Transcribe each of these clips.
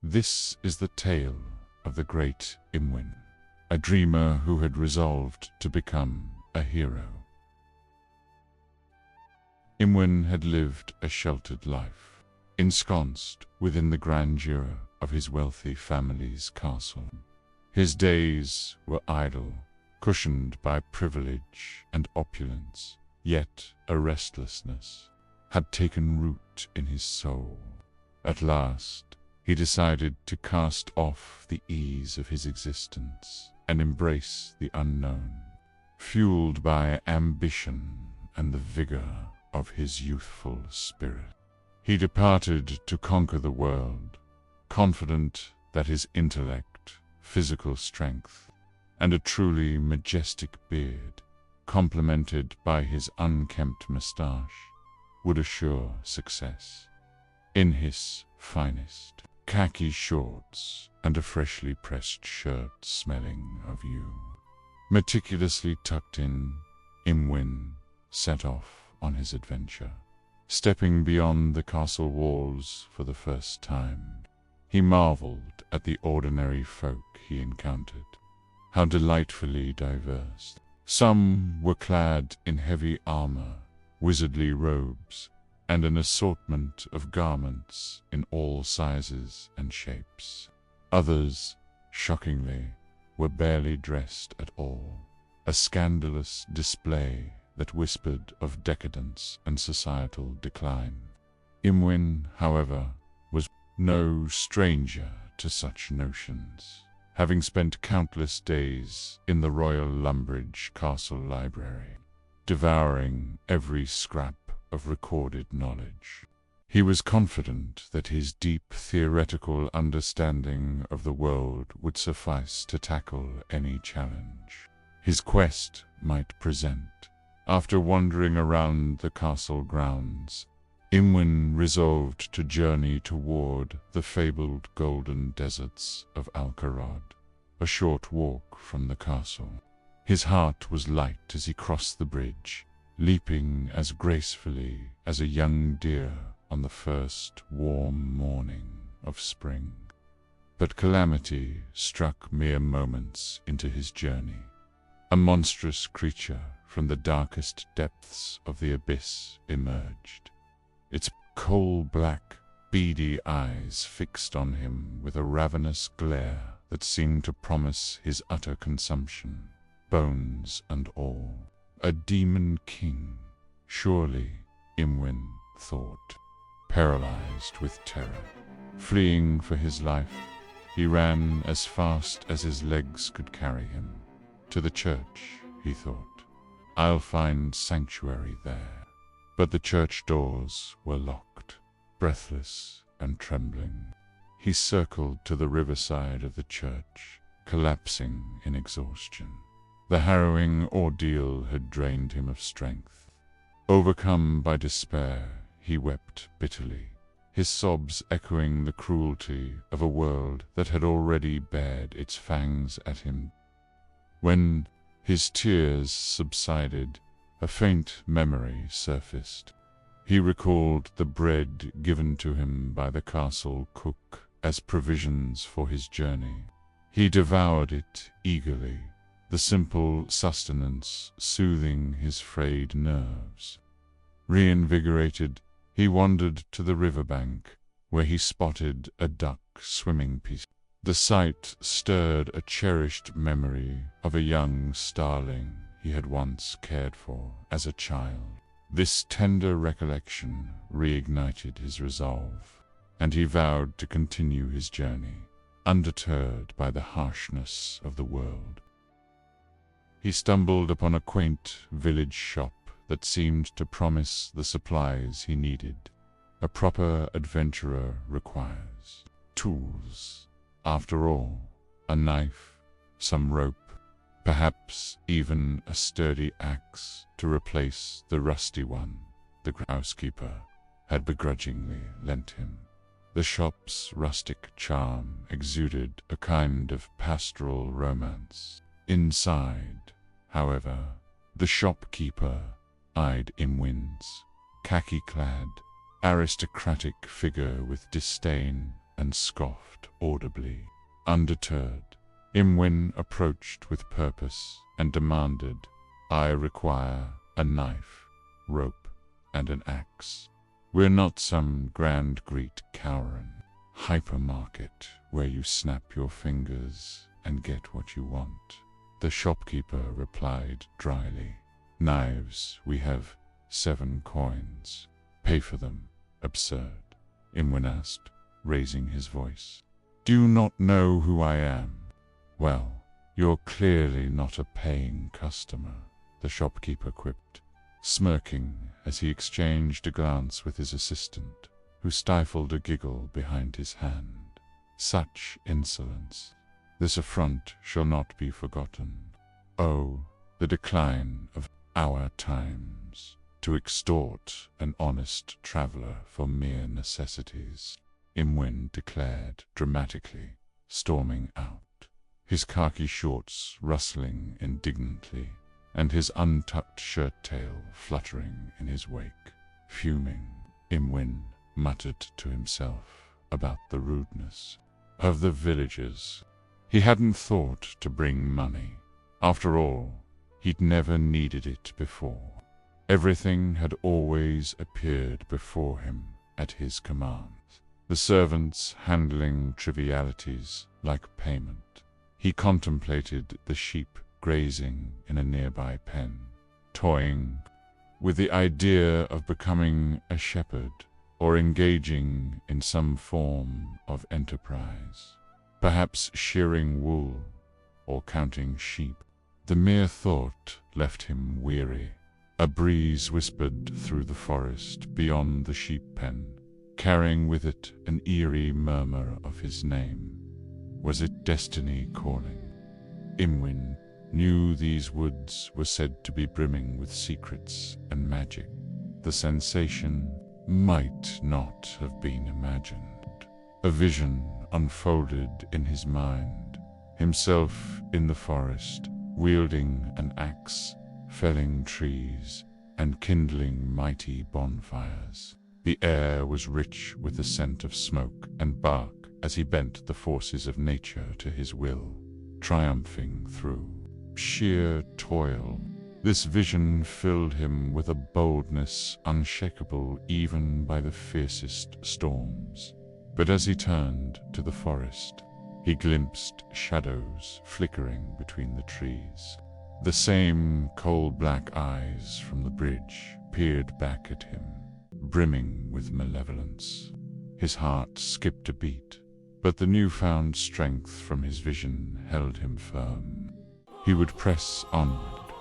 This is the tale of the great Imwyn, a dreamer who had resolved to become a hero. Imwyn had lived a sheltered life, ensconced within the grandeur of his wealthy family's castle. His days were idle, cushioned by privilege and opulence, yet a restlessness had taken root in his soul. At last, he decided to cast off the ease of his existence and embrace the unknown, fueled by ambition and the vigor of his youthful spirit. He departed to conquer the world, confident that his intellect, physical strength, and a truly majestic beard, complemented by his unkempt moustache, would assure success. In his finest khaki shorts and a freshly pressed shirt smelling of you, meticulously tucked in, Imwyn set off on his adventure. Stepping beyond the castle walls for the first time, he marveled at the ordinary folk he encountered. How delightfully diverse. Some were clad in heavy armor, wizardly robes, and an assortment of garments in all sizes and shapes. Others, shockingly, were barely dressed at all, a scandalous display that whispered of decadence and societal decline. Imwyn, however, was no stranger to such notions, having spent countless days in the Royal Lumbridge Castle Library, devouring every scrap of recorded knowledge. He was confident that his deep theoretical understanding of the world would suffice to tackle any challenge his quest might present. After wandering around the castle grounds, Imwyn resolved to journey toward the fabled golden deserts of Alcarod, a short walk from the castle. His heart was light as he crossed the bridge, leaping as gracefully as a young deer on the first warm morning of spring. But calamity struck mere moments into his journey. A monstrous creature from the darkest depths of the abyss emerged, its coal-black, beady eyes fixed on him with a ravenous glare that seemed to promise his utter consumption, bones and all. A demon king, surely, Imwyn thought. Paralyzed with terror, fleeing for his life, he ran as fast as his legs could carry him. To the church, he thought. I'll find sanctuary there. But the church doors were locked. Breathless and trembling, he circled to the riverside of the church, collapsing in exhaustion. The harrowing ordeal had drained him of strength. Overcome by despair, he wept bitterly, his sobs echoing the cruelty of a world that had already bared its fangs at him. When his tears subsided, a faint memory surfaced. He recalled the bread given to him by the castle cook as provisions for his journey. He devoured it eagerly, the simple sustenance soothing his frayed nerves. Reinvigorated, he wandered to the riverbank, where he spotted a duck swimming peacefully. The sight stirred a cherished memory of a young starling he had once cared for as a child. This tender recollection reignited his resolve, and he vowed to continue his journey, undeterred by the harshness of the world. He stumbled upon a quaint village shop that seemed to promise the supplies he needed. A proper adventurer requires tools. After all, a knife, some rope, perhaps even a sturdy axe to replace the rusty one the housekeeper had begrudgingly lent him. The shop's rustic charm exuded a kind of pastoral romance. Inside, however, the shopkeeper eyed Imwyn's khaki-clad, aristocratic figure with disdain and scoffed audibly. Undeterred, Imwyn approached with purpose and demanded, "I require a knife, rope, and an axe. We're not some grand Greek Cowran hypermarket where you snap your fingers and get what you want." The shopkeeper replied dryly, "Knives, we have 7 coins. Pay for them." "Absurd," Imwyn asked, raising his voice. "Do you not know who I am?" "Well, you're clearly not a paying customer," the shopkeeper quipped, smirking as he exchanged a glance with his assistant, who stifled a giggle behind his hand. "Such insolence! This affront shall not be forgotten. Oh, the decline of our times, to extort an honest traveler for mere necessities," Imwyn declared dramatically, storming out, his khaki shorts rustling indignantly, and his untucked shirt-tail fluttering in his wake. Fuming, Imwyn muttered to himself about the rudeness of the villagers. He hadn't thought to bring money. After all, he'd never needed it before. Everything had always appeared before him at his command, the servants handling trivialities like payment. He contemplated the sheep grazing in a nearby pen, toying with the idea of becoming a shepherd or engaging in some form of enterprise, perhaps shearing wool or counting sheep. The mere thought left him weary. A breeze whispered through the forest beyond the sheep pen, carrying with it an eerie murmur of his name. Was it destiny calling? Imwyn knew these woods were said to be brimming with secrets and magic. The sensation might not have been imagined. A vision unfolded in his mind, himself in the forest, wielding an axe, felling trees, and kindling mighty bonfires. The air was rich with the scent of smoke and bark as he bent the forces of nature to his will, triumphing through sheer toil. This vision filled him with a boldness unshakable even by the fiercest storms. But as he turned to the forest, he glimpsed shadows flickering between the trees. The same coal-black eyes from the bridge peered back at him, brimming with malevolence. His heart skipped a beat, but the newfound strength from his vision held him firm. He would press onward,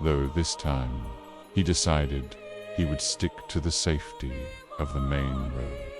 though this time he decided he would stick to the safety of the main road.